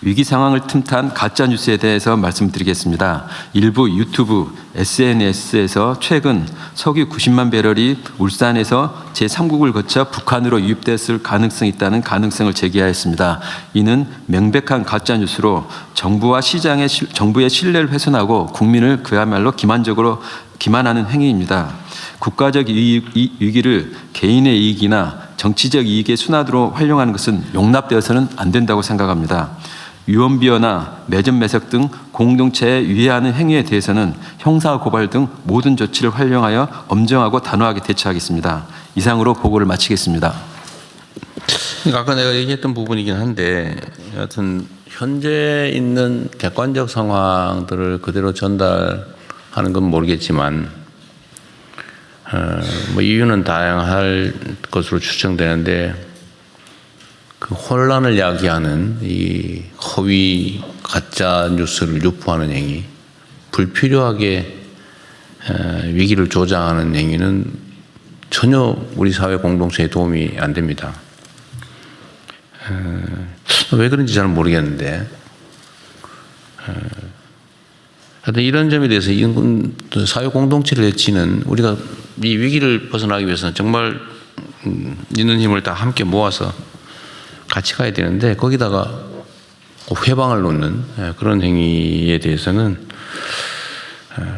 위기 상황을 틈탄 가짜 뉴스에 대해서 말씀드리겠습니다. 일부 유튜브, SNS에서 최근 석유 90만 배럴이 울산에서 제3국을 거쳐 북한으로 유입됐을 가능성이 있다는 가능성을 제기하였습니다. 이는 명백한 가짜 뉴스로 정부의 신뢰를 훼손하고 국민을 그야말로 기만하는 행위입니다. 국가적 위기를 개인의 이익이나 정치적 이익의 순환으로 활용하는 것은 용납되어서는 안 된다고 생각합니다. 유언비어나 매점 매석 등 공동체에 위해하는 행위에 대해서는 형사 고발 등 모든 조치를 활용하여 엄정하고 단호하게 대처하겠습니다. 이상으로 보고를 마치겠습니다. 그러니까 아까 내가 얘기했던 부분이긴 한데 여하튼 현재 있는 객관적 상황들을 그대로 전달하는 건 모르겠지만 뭐 이유는 다양할 것으로 추정되는데 그 혼란을 야기하는 이 허위 가짜 뉴스를 유포하는 행위, 불필요하게 위기를 조장하는 행위는 전혀 우리 사회 공동체에 도움이 안 됩니다. 왜 그런지 잘 모르겠는데 하여튼 이런 점에 대해서 사회 공동체를 해치는 우리가 이 위기를 벗어나기 위해서는 정말 있는 힘을 다 함께 모아서 같이 가야 되는데 거기다가 회방을 놓는 그런 행위에 대해서는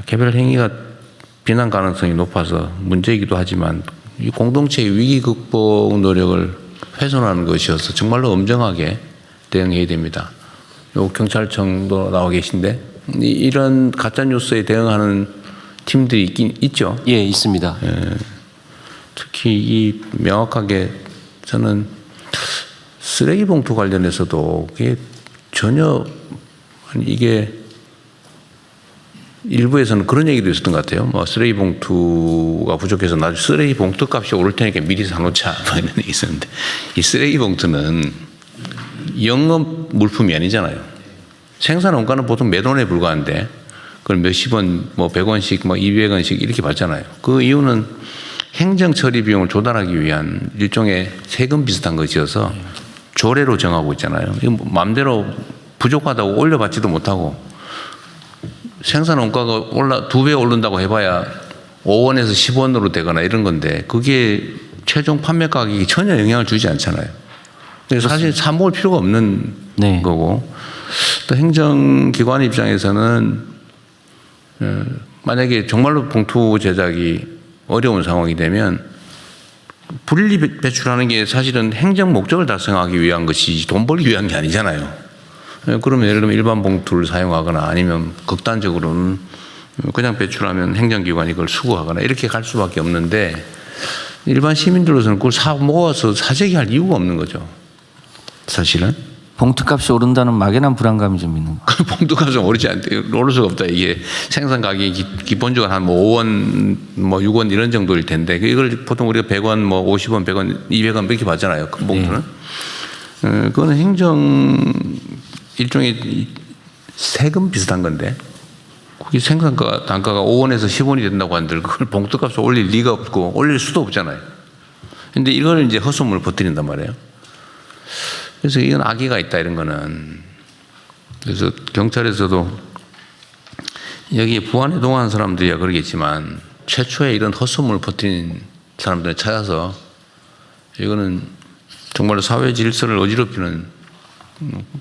개별 행위가 비난 가능성이 높아서 문제이기도 하지만 이 공동체의 위기 극복 노력을 훼손하는 것이어서 정말로 엄정하게 대응해야 됩니다. 요 경찰청도 나와 계신데 이런 가짜 뉴스에 대응하는 팀들이 있긴 있죠. 예, 있습니다. 예, 특히 이 명확하게 저는 쓰레기 봉투 관련해서도 그게 전혀 이게 일부에서는 그런 얘기도 있었던 것 같아요. 뭐 쓰레기 봉투가 부족해서 나중에 쓰레기 봉투 값이 오를 테니까 미리 사놓자 뭐 이런 얘기 있었는데 이 쓰레기 봉투는 영업 물품이 아니잖아요. 생산 원가는 보통 몇 원에 불과한데 그걸 몇십 원, 뭐 100원씩, 뭐 200원씩 이렇게 받잖아요. 그 이유는 행정 처리 비용을 조달하기 위한 일종의 세금 비슷한 것이어서 조례로 정하고 있잖아요. 이거 마음대로 부족하다고 올려받지도 못하고 생산 원가가 2배 오른다고 해봐야 5원에서 10원으로 되거나 이런 건데 그게 최종 판매 가격이 전혀 영향을 주지 않잖아요. 사실 사 먹을 필요가 없는 네. 거고 또 행정기관 입장에서는 만약에 정말로 봉투 제작이 어려운 상황이 되면 불일리 배출하는 게 사실은 행정 목적을 달성하기 위한 것이지 돈 벌기 위한 게 아니잖아요. 그러면 예를 들면 일반 봉투를 사용하거나 아니면 극단적으로는 그냥 배출하면 행정기관이 그걸 수거하거나 이렇게 갈 수밖에 없는데 일반 시민들로서는 그걸 사 먹어서 사재기 할 이유가 없는 거죠. 사실은. 봉투값이 오른다는 막연한 불안감이 좀 있는 거예요. 봉투값은 오르지 않대요. 오를 수가 없다. 이게 생산 가격이 기본적으로 한 뭐 5원, 뭐 6원 이런 정도일 텐데 이걸 보통 우리가 100원, 뭐 50원, 100원, 200원 이렇게 받잖아요. 큰 봉투는. 네. 그거는 행정 일종의 세금 비슷한 건데 그게 생산가 단가가 5원에서 10원이 된다고 하는데 그걸 봉투값을 올릴 리가 없고 올릴 수도 없잖아요. 근데 이걸 이제 헛소문을 퍼뜨린단 말이에요. 그래서 이건 악의가 있다 이런 거는. 그래서 경찰에서도 여기에 부안에 동원한 사람들이야 그러겠지만 최초에 이런 헛소문을 퍼뜨린 사람들을 찾아서 이거는 정말로 사회 질서를 어지럽히는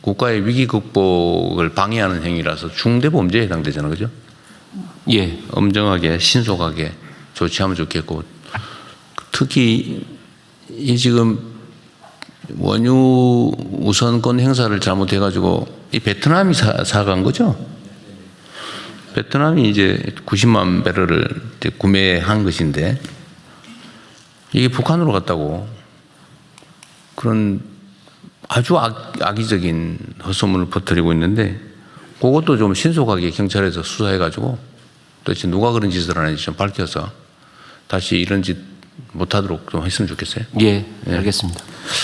국가의 위기 극복을 방해하는 행위라서 중대 범죄에 해당되잖아요, 그죠? 예. 엄정하게 신속하게 조치하면 좋겠고 특히 이 지금 원유 우선권 행사를 잘못해가지고 이 베트남이 사간 거죠. 베트남이 이제 90만 배럴을 이제 구매한 것인데 이게 북한으로 갔다고 그런 아주 악의적인 헛소문을 퍼뜨리고 있는데 그것도 좀 신속하게 경찰에서 수사해가지고 도대체 누가 그런 짓을 하는지 좀 밝혀서 다시 이런 짓 못하도록 좀 했으면 좋겠어요. 예, 알겠습니다.